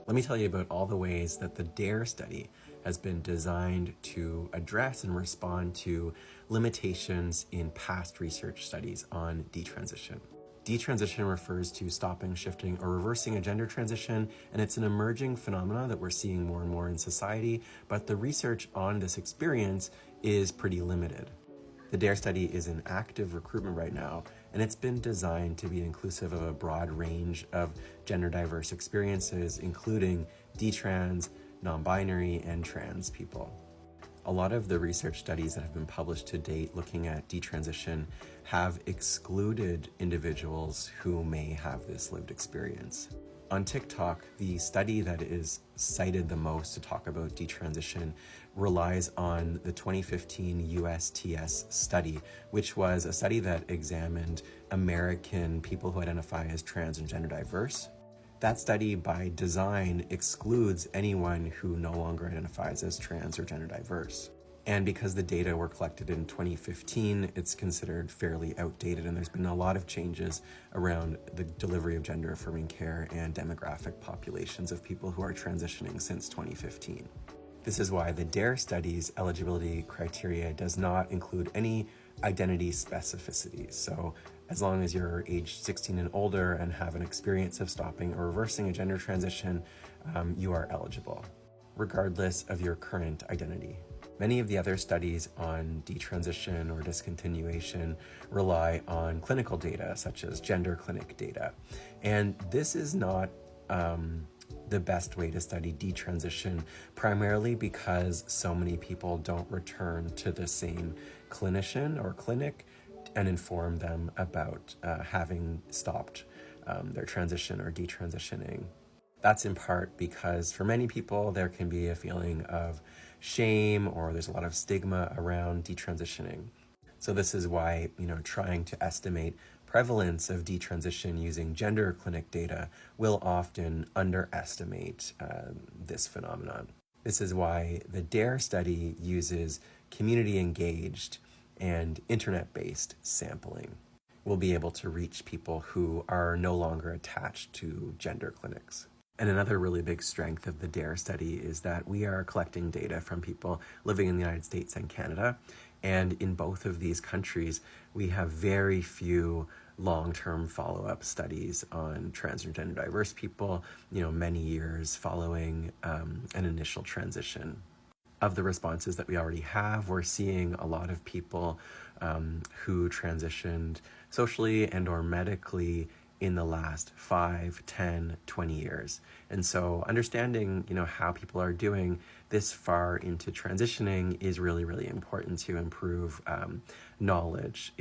Let me tell you about all the ways that the DARE study has been designed to address and respond to limitations in past research studies on detransition. Detransition refers to stopping, shifting, or reversing a gender transition, and it's an emerging phenomenon that we're seeing more and more in society, but the research on this experience is pretty limited. The DARE study is in active recruitment right now, and it's been designed to be inclusive of a broad range of gender diverse experiences, including detrans, non-binary, and trans people. A lot of the research studies that have been published to date looking at detransition have excluded individuals who may have this lived experience. On TikTok, the study that is cited the most to talk about detransition relies on the 2015 USTS study, which was a study that examined American people who identify as trans and gender diverse. That study, by design, excludes anyone who no longer identifies as trans or gender diverse. And because the data were collected in 2015, it's considered fairly outdated, and there's been a lot of changes around the delivery of gender-affirming care and demographic populations of people who are transitioning since 2015. This is why the DARE study's eligibility criteria does not include any identity specificities. So as long as you're age 16 and older and have an experience of stopping or reversing a gender transition, you are eligible, regardless of your current identity. Many of the other studies on detransition or discontinuation rely on clinical data, such as gender clinic data. And this is not the best way to study detransition, primarily because so many people don't return to the same clinician or clinic and inform them about having stopped their transition or detransitioning. That's in part because for many people, there can be a feeling of shame or there's a lot of stigma around detransitioning. So this is why, trying to estimate prevalence of detransition using gender clinic data will often underestimate this phenomenon. This is why the DARE study uses community-engaged and internet-based sampling. We'll be able to reach people who are no longer attached to gender clinics. And another really big strength of the DARE study is that we are collecting data from people living in the United States and Canada. And in both of these countries, we have very few long-term follow-up studies on trans or gender diverse people, many years following an initial transition. Of the responses that we already have, we're seeing a lot of people who transitioned socially and or medically in the last 5, 10, 20 years. And so understanding, how people are doing this far into transitioning is really, really important to improve knowledge